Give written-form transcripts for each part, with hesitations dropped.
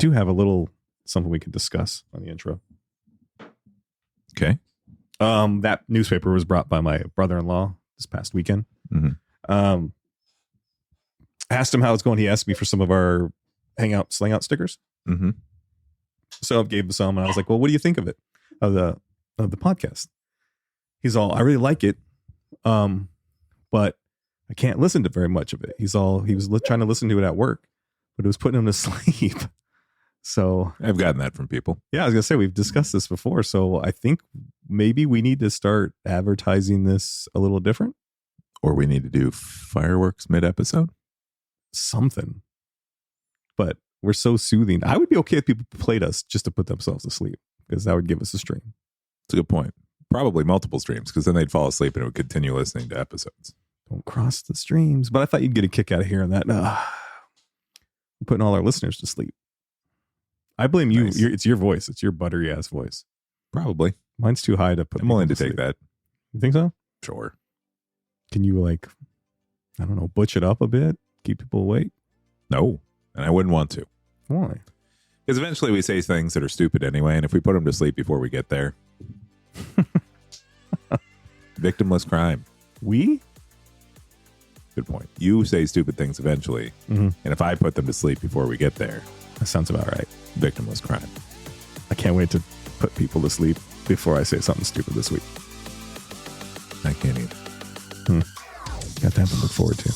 do have a little something we could discuss on the intro. Okay. That newspaper was brought by my brother-in-law this past weekend. Mm-hmm. Asked him how it's going. He asked me for some of our Slangout stickers. Mm-hmm. So I gave him some, and I was like, "Well, what do you think of it? Of the podcast?" He's all, "I really like it, but I can't listen to very much of it." He was trying to listen to it at work, but it was putting him to sleep. So I've gotten that from people. yeah, I was gonna say we've discussed this before. So I think maybe we need to start advertising this a little different, Or we need to do fireworks mid-episode. something. But we're so soothing. I would be okay if people played us just to put themselves to sleep, because that would give us a stream. That's a good point. Probably multiple streams, because then they'd fall asleep and it would continue listening to episodes. Don't cross the streams. But I thought you'd get a kick out of hearing that. We're putting all our listeners to sleep. I blame you. Nice. It's your voice. It's your buttery ass voice. Probably. Mine's too high to put. I'm willing to people take sleep. that. You think so? Sure. Can you I don't know, butch it up a bit? Keep people awake? No. And I wouldn't want to. Why? Because eventually we say things that are stupid anyway, and if we put them to sleep before we get there, victimless crime. We? Good point. You say stupid things eventually, Mm-hmm. and if I put them to sleep before we get there, That sounds about right. victimless crime. I can't wait to put people to sleep before I say something stupid this week. I can't either. Got that to look forward to.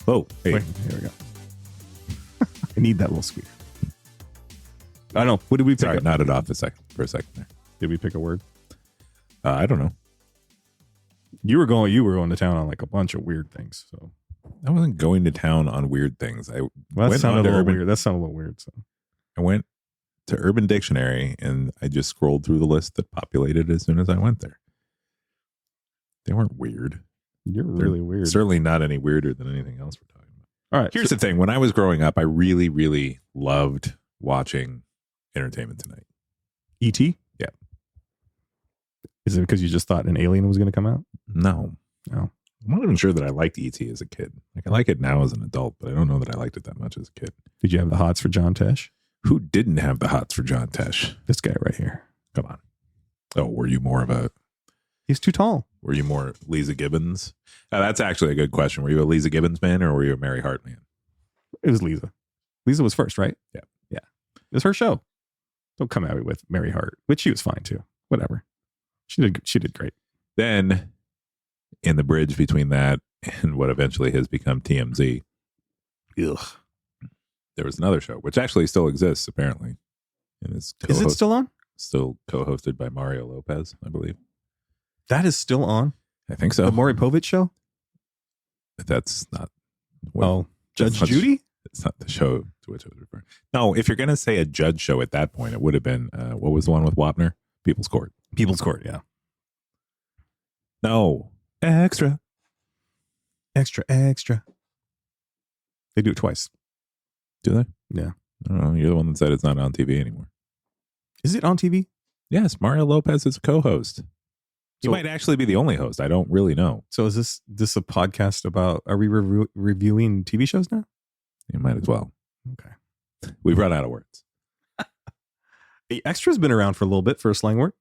Oh, hey. Wait, here we go. I need that little squeak. I don't know. What did we pick? Sorry, nodded off for a second there. Did we pick a word? I don't know. You were going to town on a bunch of weird things. So I wasn't going to town on weird things. that sounded a little weird. That sounded a little weird. So I went to Urban Dictionary and I just scrolled through the list that populated as soon as I went there. They weren't weird. you're really weird. Certainly not any weirder than anything else we're talking about. All right. Here's the thing. When I was growing up, I really, really loved watching Entertainment Tonight. E.T.? Yeah. Is it because you just thought an alien was going to come out? No. No. I'm not even sure that I liked E.T. as a kid. I like it now as an adult, but I don't know that I liked it that much as a kid. Did you have the hots for John Tesh? Who didn't have the hots for John Tesh? This guy right here. Come on. Oh, were you more He's too tall. Lisa Gibbons? That's actually a good question. Were you a Lisa Gibbons man or were you a Mary Hart man? It was Lisa. Lisa was first, right? Yeah. Yeah. It was her show. Don't come at me with Mary Hart, but she was fine too. Whatever. She did great. Then in the bridge between that and what eventually has become TMZ, Ugh. there was another show, which actually still exists, apparently. And Is it still on? Still co-hosted by Mario Lopez, I believe. That is still on? I think so. The Maury Povich show? But that's not. Judge that's Judy? It's not the show to which I was referring. No, if you're going to say a judge show at that point, it would have been, what was the one with Wapner? People's Court. People's Court, yeah. No. Extra. Extra. They do it twice. Do they? Yeah. I don't know. You're the one that said it's not on TV anymore. Is it on TV? Yes, Mario Lopez is a co-host. He might actually be the only host. I don't really know. So is this a podcast about, are we reviewing TV shows now? You might as well. Okay. We've run out of words. Extra's been around for a little bit for a slang word,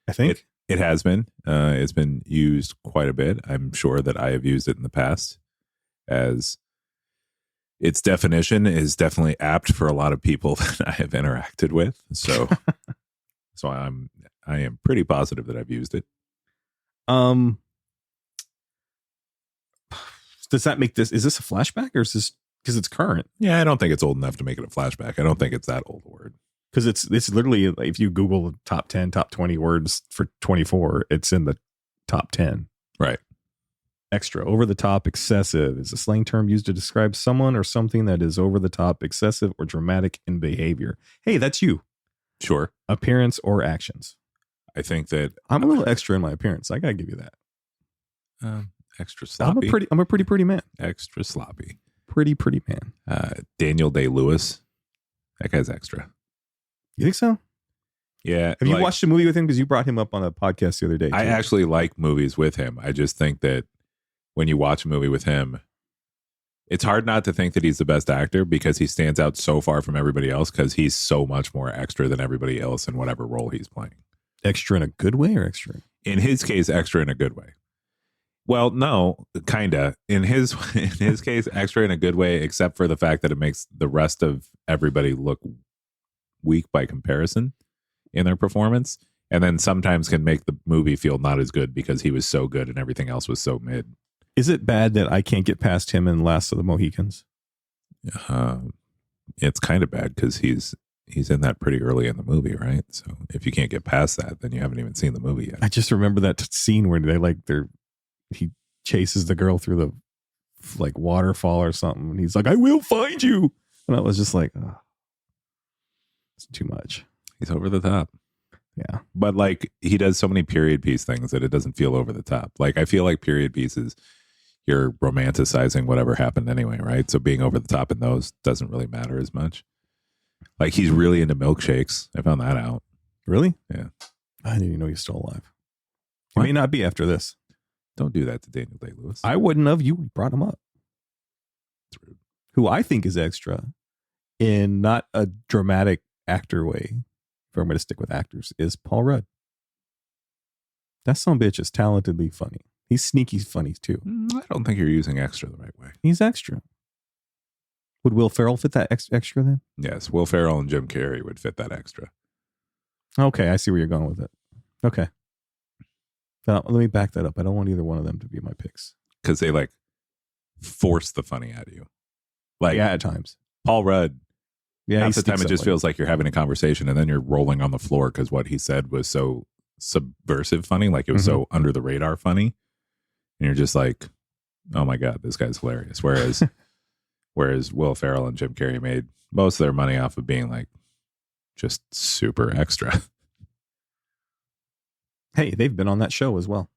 I think. It has been. It's been used quite a bit. I'm sure that I have used it in the past, as its definition is definitely apt for a lot of people that I have interacted with. So, I am pretty positive that I've used it. Does that make this? Is this a flashback or is this because it's current? Yeah, I don't think it's old enough to make it a flashback. I don't think it's that old a word. Because it's literally, if you Google top 10, top 20 words for 24, it's in the top 10. Right. Extra, over the top, excessive is a slang term used to describe someone or something that is over the top, excessive, or dramatic in behavior. Hey, that's you. Sure. Appearance or actions. I think that I'm a little extra in my appearance. I gotta give you that. extra sloppy. I'm a pretty man. Extra sloppy. Pretty man. Daniel Day-Lewis. That guy's extra. You think so? Yeah. Have you watched a movie with him? Because you brought him up on a podcast the other day. I actually like movies with him. I just think that when you watch a movie with him, it's hard not to think that he's the best actor because he stands out so far from everybody else because he's so much more extra than everybody else in whatever role he's playing. Extra in a good way or extra? In his case, extra in a good way. Well, no, kinda. In his case, extra in a good way, except for the fact that it makes the rest of everybody look weak by comparison in their performance, and then sometimes can make the movie feel not as good because he was so good and everything else was so mid. Is it bad that I can't get past him in Last of the Mohicans? It's kind of bad because he's in that pretty early in the movie, right? So if you can't get past that, then you haven't even seen the movie yet. I just remember that scene where he chases the girl through the like waterfall or something, and he's like, "I will find you," and I was just like, oh, it's too much. He's over the top. Yeah, but like he does so many period piece things that it doesn't feel over the top. Like I feel like period pieces, you're romanticizing whatever happened anyway, right? So being over the top in those doesn't really matter as much. Like he's really into milkshakes. I found that out. Really? Yeah. I didn't even know he's still alive. He may not be after this. Don't do that to Daniel Day-Lewis. I wouldn't have. You brought him up. It's rude. Who I think is extra in not a dramatic actor way, if I'm going to stick with actors, is Paul Rudd. That son of a bitch is talentedly funny. He's sneaky funny too. I don't think you're using extra the right way. He's extra. Would Will Ferrell fit that extra then? Yes, Will Ferrell and Jim Carrey would fit that extra. Okay, I see where you're going with it. Okay. Now, let me back that up. I don't want either one of them to be my picks. Because they like force the funny out of you. Like, yeah, at times. Paul Rudd. Yeah, half the time it just feels like you're having a conversation and then you're rolling on the floor because what he said was so subversive funny. Like it was so under the radar funny. And you're just like, oh my God, this guy's hilarious. Whereas Will Ferrell and Jim Carrey made most of their money off of being like just super extra. Hey, they've been on that show as well.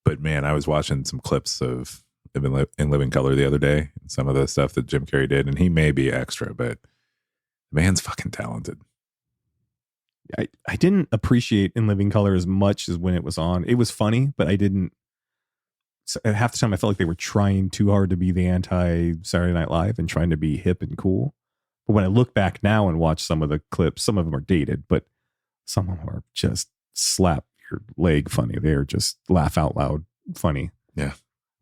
But man, I was watching some clips of In Living Color the other day, some of the stuff that Jim Carrey did, and he may be extra, but the man's fucking talented. I didn't appreciate In Living Color as much as when it was on. It was funny, but I didn't. Half the time I felt like they were trying too hard to be the anti-Saturday Night Live and trying to be hip and cool. But when I look back now and watch some of the clips, some of them are dated, but some of them are just slap your leg funny. They are just laugh out loud funny. Yeah.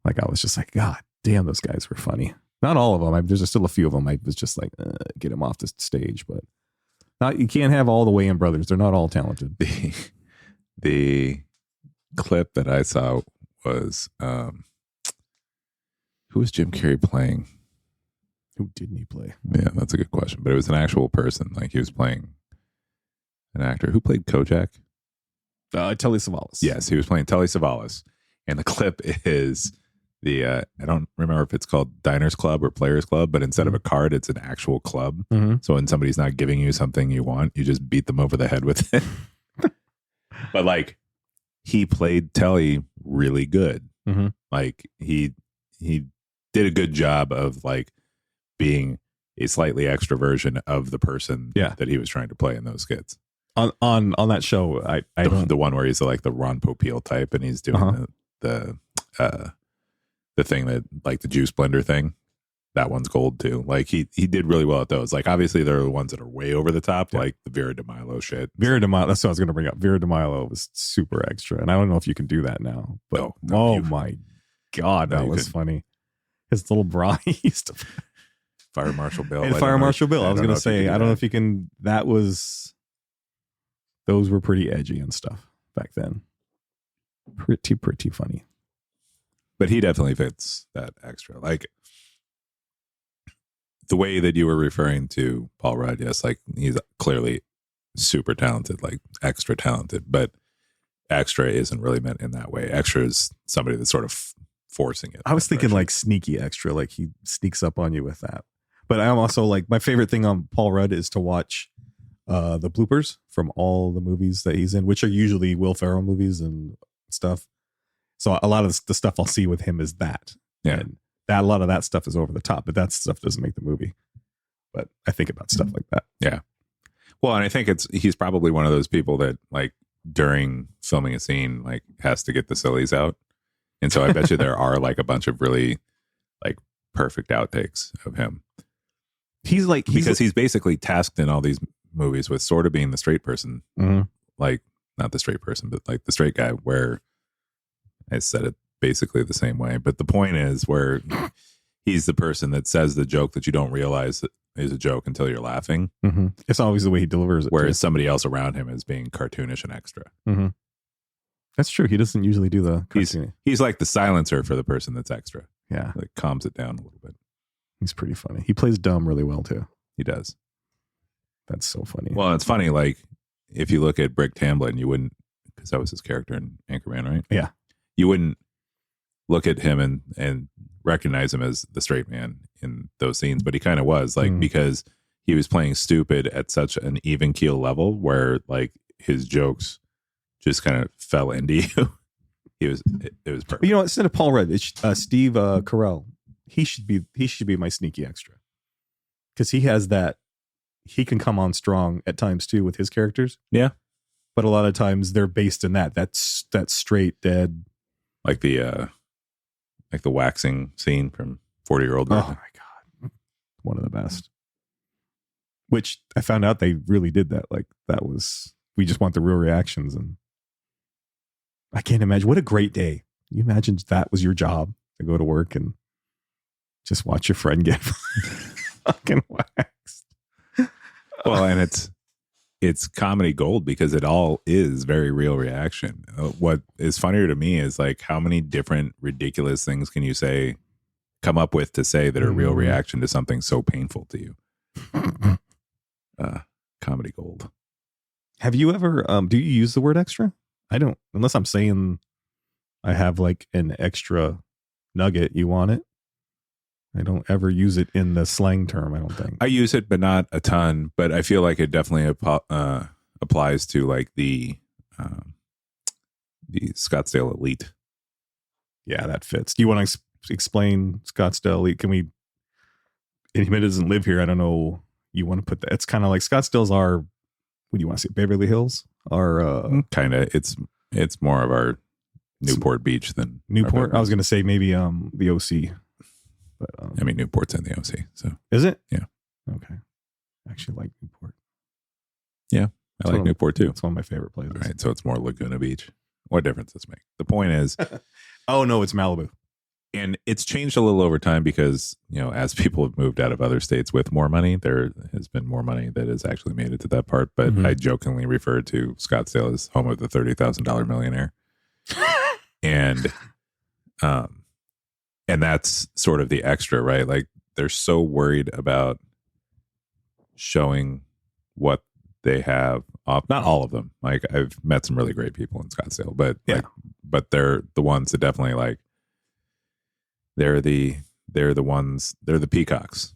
Like I was just like, God damn, those guys were funny. Not all of them. There's still a few of them. I was just like, get them off the stage. But you can't have all the Wayans brothers. They're not all talented. The clip that I saw was who was Jim Carrey playing? Who didn't he play? Yeah, that's a good question. But it was an actual person. Like he was playing an actor. Who played Kojak? Telly Savalas. Yes, he was playing Telly Savalas. And the clip is I don't remember if it's called Diners Club or Players Club, but instead of a card, it's an actual club. Mm-hmm. So when somebody's not giving you something you want, you just beat them over the head with it. But like he played Telly really good. Mm-hmm. Like he did a good job of like being a slightly extra version of the person that he was trying to play in those skits. On that show, I don't, the one where he's like the Ron Popeil type and he's doing the thing that like the juice blender thing. That one's gold too. Like he did really well at those. Like obviously there are the ones that are way over the top, like the Vera DeMilo shit. Vera DeMilo, that's what I was going to bring up. Vera DeMilo was super extra, and I don't know if you can do that now. But my God, that was funny. His little bra he used to Fire Marshal Bill. And Fire Marshal Bill. I was going to say, I don't know if you can. Those were pretty edgy and stuff back then. Pretty funny. But he definitely fits that extra. Like the way that you were referring to Paul Rudd, yes, like he's clearly super talented, like extra talented, but extra isn't really meant in that way. Extra is somebody that's sort of forcing it. I was thinking like sneaky extra, like he sneaks up on you with that. But I'm also like, my favorite thing on Paul Rudd is to watch the bloopers from all the movies that he's in, which are usually Will Ferrell movies and stuff. So a lot of the stuff I'll see with him is that. Yeah. And that a lot of that stuff is over the top, but that stuff doesn't make the movie. But I think about stuff like that. Yeah. Well, and I think he's probably one of those people that like during filming a scene, like has to get the sillies out. And so I bet you there are like a bunch of really like perfect outtakes of him. He's basically tasked in all these movies with sort of being the straight person, like not the straight person, but like the straight guy, where I said it basically the same way. But the point is where he's the person that says the joke that you don't realize that is a joke until you're laughing. Mm-hmm. It's always the way he delivers it. Whereas somebody else around him is being cartoonish and extra. Mm-hmm. That's true. He doesn't usually do the cartoony. He's like the silencer for the person that's extra. Yeah. Like calms it down a little bit. He's pretty funny. He plays dumb really well too. He does. That's so funny. Well, it's funny. Like if you look at Brick Tamblyn, you wouldn't, because that was his character in Anchorman, right? Yeah. You wouldn't look at him and recognize him as the straight man in those scenes, but he kind of was like, because he was playing stupid at such an even keel level where like his jokes just kind of fell into you. It was perfect. But, you know, instead of Paul Rudd, it's Steve Carell. He should be my sneaky extra, because he has that. He can come on strong at times too with his characters. Yeah, but a lot of times they're based in that's straight dead, like the waxing scene from 40-Year-Old Virgin. Oh my god, one of the best. Which I found out they really did that. Like that was, we just want the real reactions, and I can't imagine what a great day. You imagine that was your job, to go to work and just watch your friend get fucking waxed. Well, and it's comedy gold because it all is very real reaction. What is funnier to me is like how many different ridiculous things can you come up with to say that are real reaction to something so painful to you? Comedy gold. Have you ever do you use the word extra? I don't, unless I'm saying I have like an extra nugget, you want it. I don't ever use it in the slang term, I don't think. I use it, but not a ton. But I feel like it definitely applies to like the Scottsdale Elite. Yeah, that fits. Do you want to explain Scottsdale Elite? Can we? Anybody doesn't live here, I don't know. You want to put that? It's kind of like Scottsdale's our. What do you want to say? Beverly Hills? Our kind of. It's more of our Newport Beach than Newport. I was going to say maybe the OC. But, I mean, Newport's in the OC, so is it? Yeah. Okay. I actually like Newport. Yeah, I like Newport too. It's one of my favorite places. All right, so it's more Laguna Beach. What difference does it make? The point is, oh no, it's Malibu, and it's changed a little over time because as people have moved out of other states with more money, there has been more money that has actually made it to that part. But I jokingly refer to Scottsdale as home of the $30,000 millionaire, and that's sort of the extra, right? Like they're so worried about showing what they have off. Not all of them. Like I've met some really great people in Scottsdale, but but they're the ones that definitely like, they're the peacocks.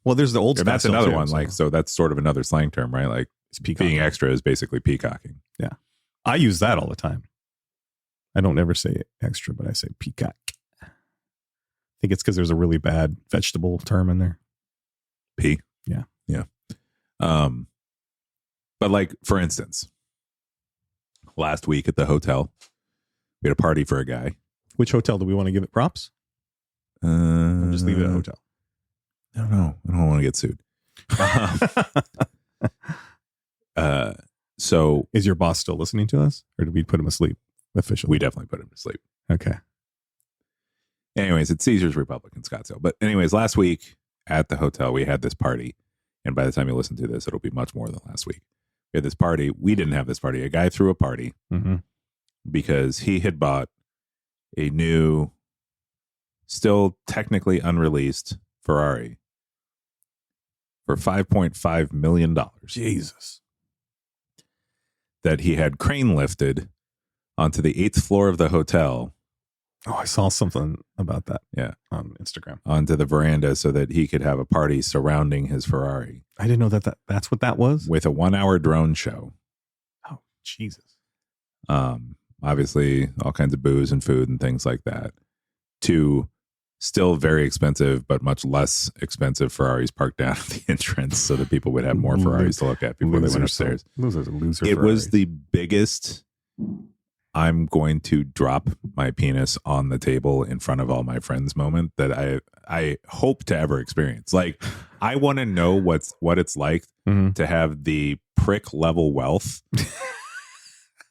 Well, there's the old Scottsdale. That's another too, one. so. Like, so that's sort of another slang term, right? Like being extra is basically peacocking. Yeah. I use that all the time. I don't ever say extra, but I say peacock. I think it's because there's a really bad vegetable term in there. Pea. Yeah. Yeah. But like, for instance, last week at the hotel, we had a party for a guy. Which hotel do we want to give it props? Or just leave it at a hotel. I don't know. I don't want to get sued. So is your boss still listening to us, or did we put him asleep officially? We definitely put him to sleep. Okay. Anyways, it's Caesar's Republic in Scottsdale. But anyways, last week at the hotel, we had this party. And by the time you listen to this, it'll be much more than last week. We had this party. We didn't have this party. A guy threw a party because he had bought a new, still technically unreleased Ferrari for $5.5 million. Jesus. That he had crane lifted onto the 8th floor of the hotel Oh, I saw something about that. Yeah. On Instagram. Onto the veranda so that he could have a party surrounding his Ferrari. I didn't know that's what that was. With a 1-hour drone show. Oh, Jesus. Obviously, all kinds of booze and food and things like that. 2 still very expensive, but much less expensive Ferraris parked down at the entrance so that people would have more Ferraris to look at before they went upstairs. Loser It Ferraris. was the biggest I'm going to drop my penis on the table in front of all my friends moment that I hope to ever experience. Like, I want to know what it's like to have the prick level wealth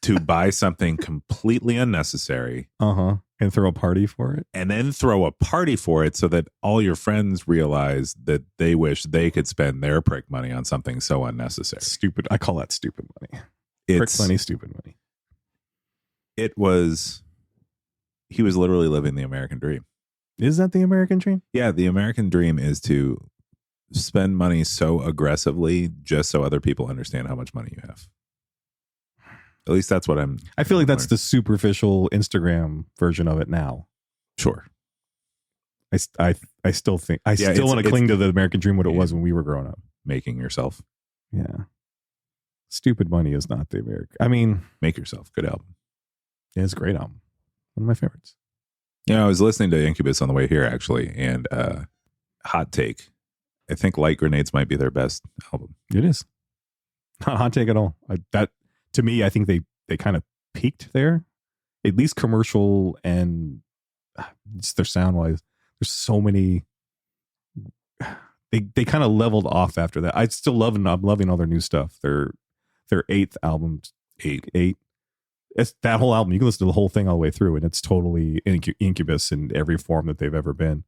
to buy something completely unnecessary. And throw a party for it. And then throw a party for it so that all your friends realize that they wish they could spend their prick money on something so unnecessary. Stupid. I call that stupid money. Prick money, stupid money. He was literally living the American dream. Is that the American dream? Yeah, the American dream is to spend money so aggressively just so other people understand how much money you have. At least that's what I feel like that's the superficial Instagram version of it now. Sure. I still think I still want to cling to the American dream what it was when we were growing up. Making yourself. Yeah. Stupid money is not the American. I mean, Make Yourself. Good album. Yeah, it's a great album. One of my favorites. Yeah, I was listening to Incubus on the way here, actually, and hot take. I think Light Grenades might be their best album. It is. Not a hot take at all. That to me, I think they kind of peaked there. At least commercial and just their sound wise. There's so many. They kind of leveled off after that. I still love and I'm loving all their new stuff. Their 8th album, 8. It's that whole album. You can listen to the whole thing all the way through, and it's totally Incubus in every form that they've ever been.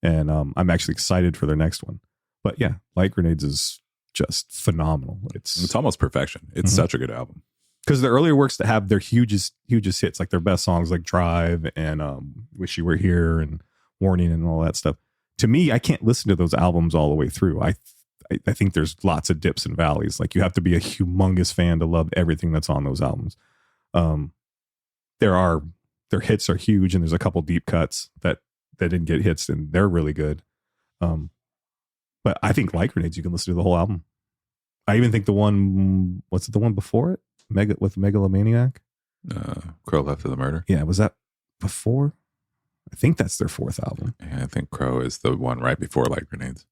And I'm actually excited for their next one. But yeah, Light Grenades is just phenomenal. It's almost perfection. It's such a good album. Because the earlier works that have their hugest hits, like their best songs, like Drive and Wish You Were Here and Warning and all that stuff. To me, I can't listen to those albums all the way through. I think there's lots of dips and valleys. Like, you have to be a humongous fan to love everything that's on those albums. Their hits are huge, and there's a couple deep cuts that didn't get hits, and they're really good. But I think Light Grenades, you can listen to the whole album. I even think the one before it? With Megalomaniac? Crow After the Murder. Yeah, was that before? I think that's their 4th album. Yeah, I think Crow is the one right before Light Grenades.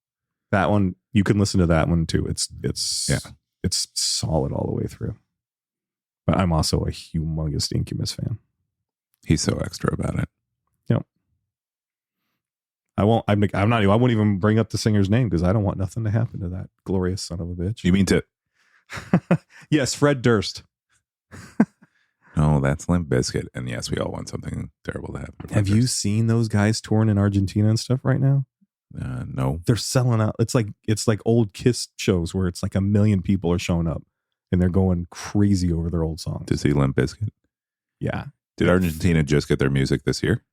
That one, you can listen to that one too. It's solid all the way through. But I'm also a humongous Incubus fan. He's so extra about it. Yep. I won't even bring up the singer's name because I don't want nothing to happen to that glorious son of a bitch. You mean to? Yes, Fred Durst. No, that's Limp Bizkit. And yes, we all want something terrible to happen. Have you seen those guys touring in Argentina and stuff right now? No. They're selling out. It's like old Kiss shows where it's like 1 million people are showing up and they're going crazy over their old songs. To see Limp Bizkit? Yeah. Did Argentina just get their music this year?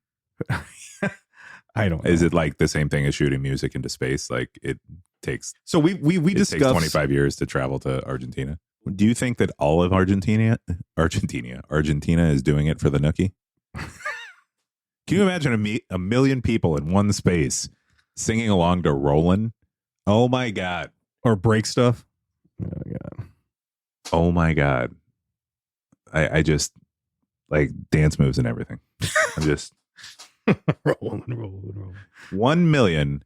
I don't know. Is it like the same thing as shooting music into space? Like, it takes... So we discussed... It takes 25 years to travel to Argentina. Do you think that all of Argentina is doing it for the nookie? Can you imagine a million people in one space singing along to Rollin'? Oh my God. Or Break Stuff? Oh my God. Oh my God. I just like dance moves and everything. I'm just rolling. 1 million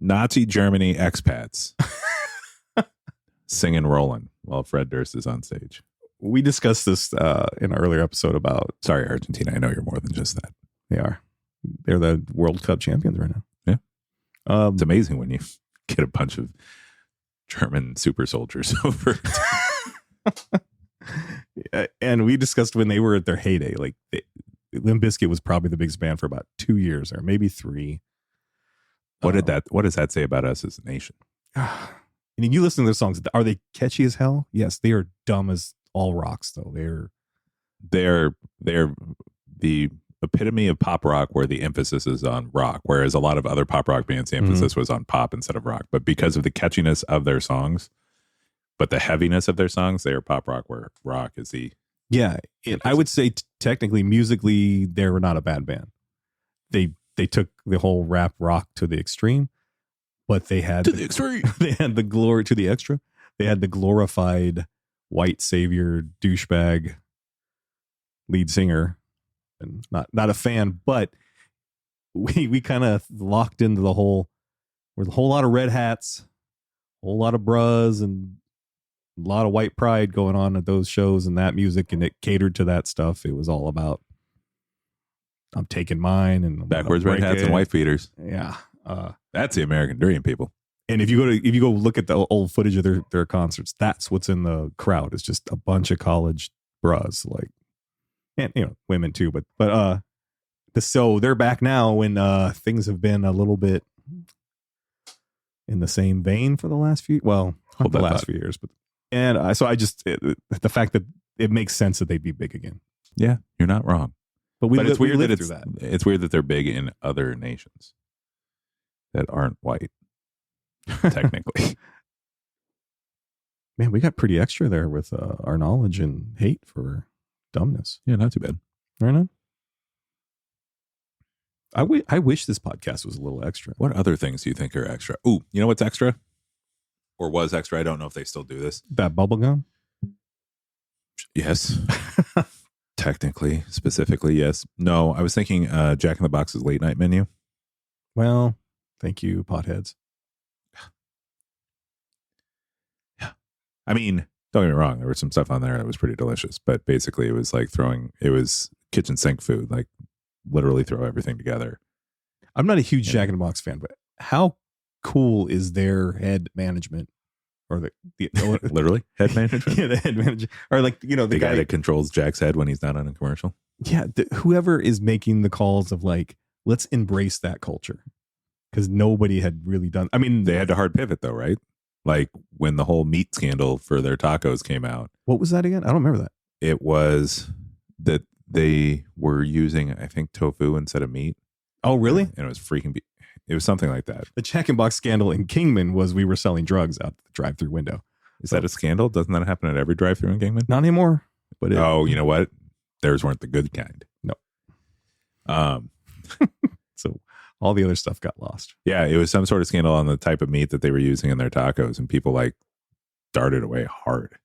Nazi Germany expats singing Rollin' while Fred Durst is on stage. We discussed this in an earlier episode about... Sorry, Argentina. I know you're more than just that. They are. They're the World Cup champions right now. Yeah. It's amazing when you get a bunch of German super soldiers over. And we discussed when they were at their heyday. Like, Limp Bizkit was probably the biggest band for about 2 years or maybe 3. What does that say about us as a nation? I mean, you listen to their songs. Are they catchy as hell? Yes, they are dumb as all rocks, though. They're the epitome of pop rock where the emphasis is on rock, whereas a lot of other pop rock bands, the emphasis was on pop instead of rock. But because of the catchiness of their songs, but the heaviness of their songs, they are pop rock where rock is the Yeah, I would say technically, musically, they were not a bad band. They took the whole rap rock to the extreme, but they had the extreme. They had the glory to the extra. They had the glorified white savior douchebag lead singer, and not a fan, but we kind of locked into the whole. With a whole lot of red hats, a whole lot of bras, and a lot of white pride going on at those shows and that music, and it catered to that stuff. It was all about I'm taking mine and backwards red hats and white feeders. Yeah, that's the American dream, people. And if you go look at the old footage of their concerts, that's what's in the crowd. It's just a bunch of college bras, like, and women too. But so they're back now when things have been a little bit in the same vein for the last few few years, but so I just the fact that it makes sense that they'd be big again. Yeah, you're not wrong. But it's weird that through that. It's weird that they're big in other nations that aren't white, technically. Man, we got pretty extra there with our knowledge and hate for dumbness. Yeah, not too bad. Right on. I wish this podcast was a little extra. What other things do you think are extra? Ooh, you know what's extra? Or was extra? I don't know if they still do this. That bubble gum? Yes. Technically, specifically, yes. No, I was thinking Jack in the Box's late night menu. Well, thank you, potheads. Yeah. I mean, don't get me wrong. There was some stuff on there that was pretty delicious. But basically, it was like it was kitchen sink food. Like, literally throw everything together. I'm not a huge Jack in the Box fan, but how cool is their head management, or the literally head management? Yeah, the head manager, or like the guy that controls Jack's head when he's not on a commercial. Yeah, whoever is making the calls of like, let's embrace that culture, because nobody had really done. I mean, they had to hard pivot though, right? Like when the whole meat scandal for their tacos came out. What was that again? I don't remember that. It was that they were using, I think, tofu instead of meat. Oh, really? And it was freaking. It was something like that. The Jack in Box scandal in Kingman was we were selling drugs out the drive-through window. Is that a scandal? Doesn't that happen at every drive-through in Kingman? Not anymore. But you know what? Theirs weren't the good kind. No. So all the other stuff got lost. Yeah, it was some sort of scandal on the type of meat that they were using in their tacos, and people like darted away hard.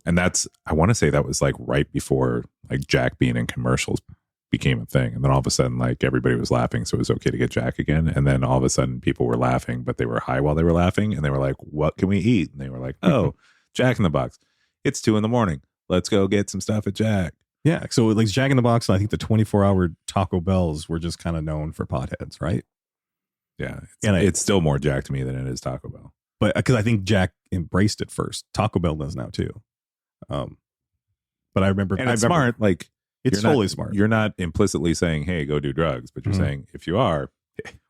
And I want to say that was like right before like Jack being in commercials became a thing. And then all of a sudden, like everybody was laughing. So it was okay to get Jack again. And then all of a sudden people were laughing, but they were high while they were laughing. And they were like, what can we eat? And they were like, oh, Jack in the Box. It's 2 a.m. Let's go get some stuff at Jack. Yeah. So like Jack in the Box, and I think the 24-hour Taco Bells were just kind of known for potheads, right? Yeah. It's still more Jack to me than it is Taco Bell. But because I think Jack embraced it first. Taco Bell does now too. But I remember, and it's smart. Like it's totally smart. You're not implicitly saying, "Hey, go do drugs," but you're saying, if you are,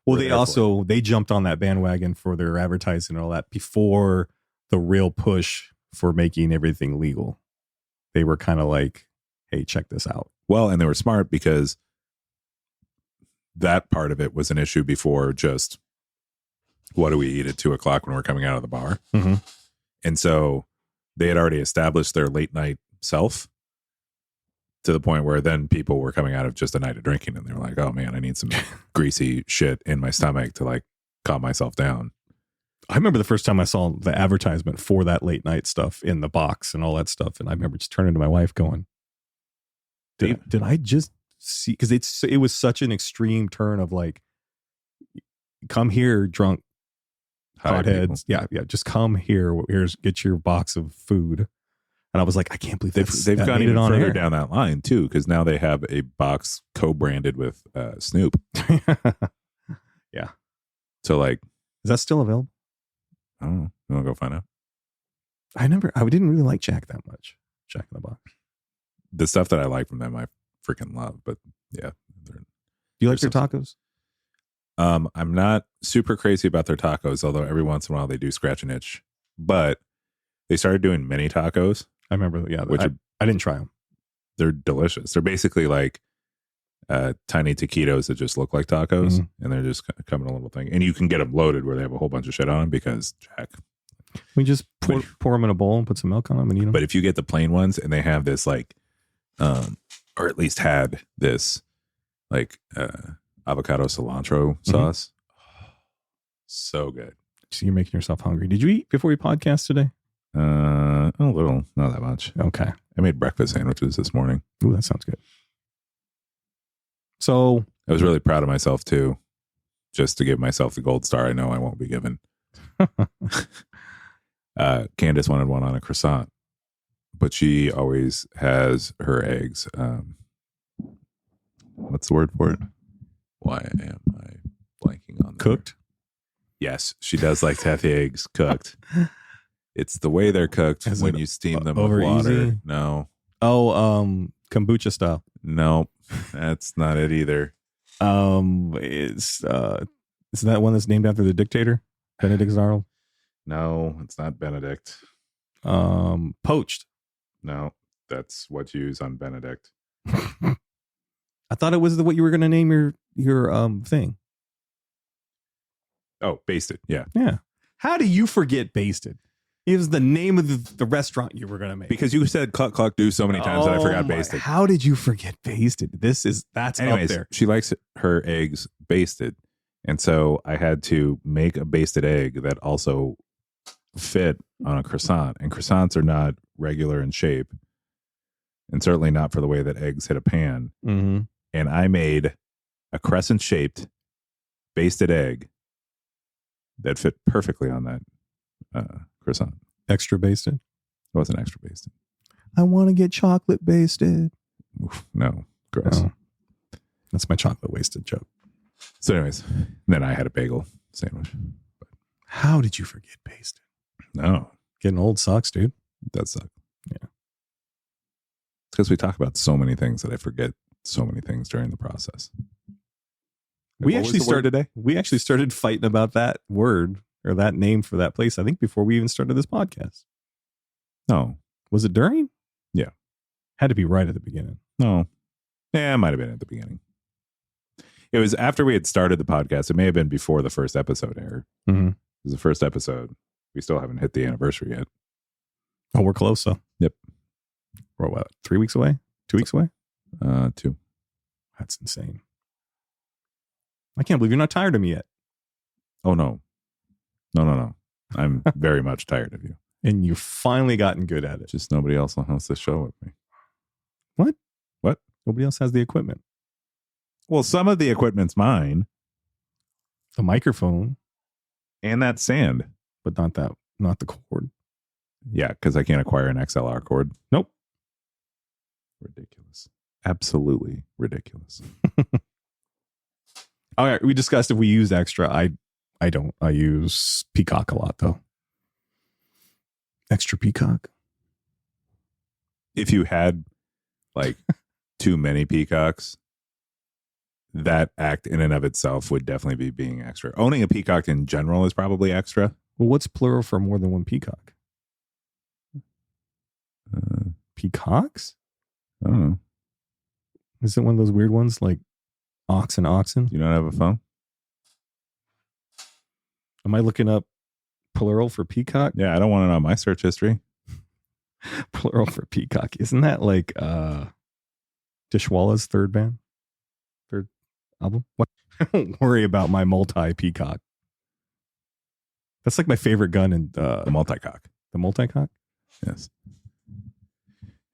well, they jumped on that bandwagon for their advertising and all that before the real push for making everything legal. They were kind of like, "Hey, check this out." Well, and they were smart because that part of it was an issue before just what do we eat at 2:00 when we're coming out of the bar, and so they had already established their late night self to the point where then people were coming out of just a night of drinking and they were like, oh man, I need some greasy shit in my stomach to like calm myself down. I remember the first time I saw the advertisement for that late night stuff in the box and all that stuff. And I remember just turning to my wife going, did I just see? Because it was such an extreme turn of like, come here, drunk potheads. Yeah. Just come here. Get your box of food. And I was like, I can't believe they've gone even further down that line too, because now they have a box co-branded with Snoop. Yeah. So like, is that still available? I don't know. You want to go find out? I didn't really like Jack that much. Jack in the Box. The stuff that I like from them, I freaking love. But yeah, do you like their tacos? I'm not super crazy about their tacos, although every once in a while they do scratch an itch. But they started doing mini tacos. I remember, yeah. I didn't try them. They're delicious. They're basically like tiny taquitos that just look like tacos, and they're just come in a little thing. And you can get them loaded where they have a whole bunch of shit on them because Jack, We just pour them in a bowl and put some milk on them and eat them. But if you get the plain ones and they have this like, or at least had this like avocado cilantro sauce, so good. So you're making yourself hungry. Did you eat before we podcast today? A little, not that much. Okay. I made breakfast sandwiches this morning. Ooh, that sounds good. So I was really proud of myself too, just to give myself the gold star I know I won't be given. Candace wanted one on a croissant, but she always has her eggs. What's the word for it? Why am I blanking on that? Cooked? Yes, she does like to have the eggs cooked. It's the way they're cooked when you steam them with water. Easy? No. Oh, kombucha style. No, that's not it either. Is that one that's named after the dictator, Benedict Arnold? No, it's not Benedict. Poached. No, that's what you use on Benedict. I thought it was what you were going to name your thing. Oh, Basted. Yeah. Yeah. How do you forget Basted? It was the name of the restaurant you were going to make. Because you said cluck cluck do so many times that I forgot Basted. How did you forget Basted? That's anyways, up there. She likes her eggs basted. And so I had to make a basted egg that also fit on a croissant. And croissants are not regular in shape. And certainly not for the way that eggs hit a pan. Mm-hmm. And I made a crescent shaped basted egg that fit perfectly on that croissant. Extra basted? It wasn't extra basted. I want to get chocolate basted. Oof, no, gross. No. That's my chocolate wasted joke. So anyways, then I had a bagel sandwich. But how did you forget basted? No. Getting old sucks, dude. It does suck. Yeah. It's because we talk about so many things that I forget so many things during the process. We actually started fighting about that word or that name for that place, I think, before we even started this podcast. No. Was it during? Yeah. Had to be right at the beginning. No. Yeah, it might have been at the beginning. It was after we had started the podcast. It may have been before the first episode aired. Mm-hmm. It was the first episode. We still haven't hit the anniversary yet. Oh, we're close, though. Yep. We're what, 3 weeks away? 2 weeks away? 2. That's insane. I can't believe you're not tired of me yet. Oh, no. No. I'm very much tired of you. And you've finally gotten good at it. Just nobody else wants to show with me. What? What? Nobody else has the equipment. Well, some of the equipment's mine. The microphone. And that stand. But not the cord. Yeah, because I can't acquire an XLR cord. Nope. Ridiculous. Absolutely ridiculous. All right, we discussed if we use extra. I don't. I use Peacock a lot, though. Extra Peacock. If you had like too many peacocks, that act in and of itself would definitely be being extra. Owning a peacock in general is probably extra. Well, what's plural for more than one peacock? Peacocks? I don't know. Is it one of those weird ones like ox and oxen? You don't have a phone? Am I looking up plural for peacock? Yeah, I don't want to know my search history. Plural for peacock. Isn't that like Dishwalla's third album? What? Don't worry about my multi-peacock. That's like my favorite gun in The multicock. The multicock? Yes.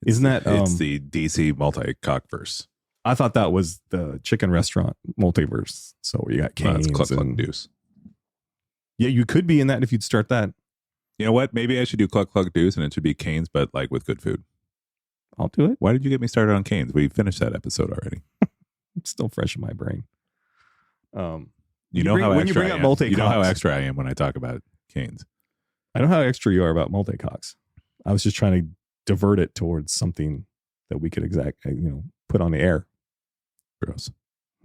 Isn't that it's the DC multicock verse. I thought that was the chicken restaurant multiverse. So you got canes. It's Cluck Cluck Deuce. Yeah, you could be in that if you'd start that. You know what? Maybe I should do Cluck Cluck Deuce and it should be Canes, but like with good food. I'll do it. Why did you get me started on Canes? We finished that episode already. It's still fresh in my brain. You know how extra I am when I talk about Canes. I know how extra you are about multicocks. I was just trying to divert it towards something that we could put on the air. Gross.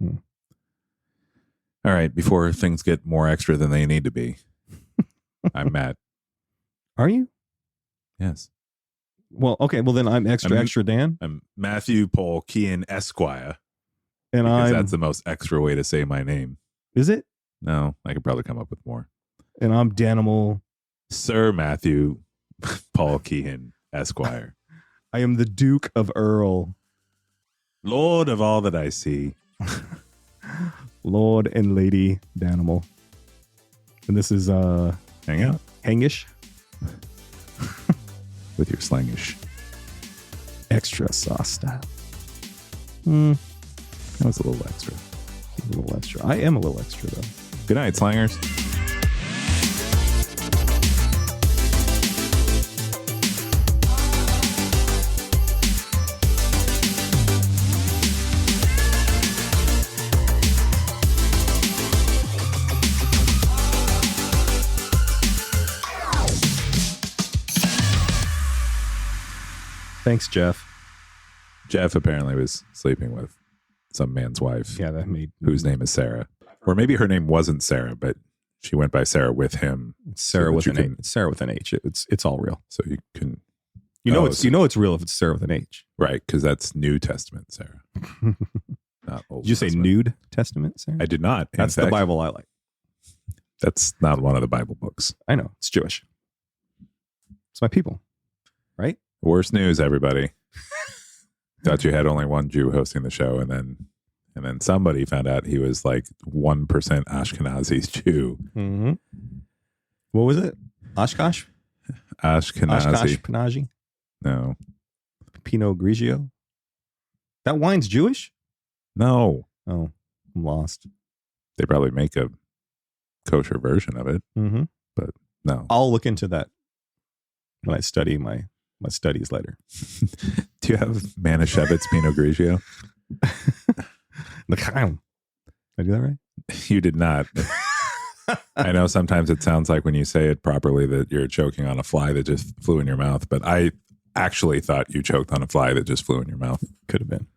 All right, before things get more extra than they need to be, I'm Matt. Are you? Yes. Well, okay. Well, then I'm extra Dan. I'm Matthew Paul Kean Esquire. And that's the most extra way to say my name. Is it? No, I could probably come up with more. And I'm Danimal Sir Matthew Paul Keehan, Esquire. I am the Duke of Earl. Lord of all that I see. Lord and Lady Danimal. And this is Hangout Hangish. with your Slangish. Extra sauce style. That was a little extra. A little extra. I am a little extra though. Good night, Slangers. Thanks, Jeff. Jeff apparently was sleeping with some man's wife. Yeah, that made whose name is Sarah. Or maybe her name wasn't Sarah, but she went by Sarah with him. Sarah with an H. It's Sarah with an H. It's all real. So you can it's real if it's Sarah with an H. Right, because that's New Testament Sarah. Not Old Did you say Testament. Nude Testament, Sarah? I did not. That's the Bible I like. That's not one of the Bible books. I know. It's Jewish. It's my people. Right? Worst news, everybody. Thought you had only one Jew hosting the show, and then somebody found out he was like 1% Ashkenazi Jew. Mm-hmm. What was it? Oshkosh? Ashkenazi. Panaji? No. Pinot Grigio? That wine's Jewish? No. Oh, I'm lost. They probably make a kosher version of it, Mm-hmm. but no. I'll look into that when I study my studies later. Do you have Manischewitz Pinot Grigio? Did I do that right? You did not. I know sometimes it sounds like when you say it properly that you're choking on a fly that just flew in your mouth, but I actually thought you choked on a fly that just flew in your mouth. Could have been.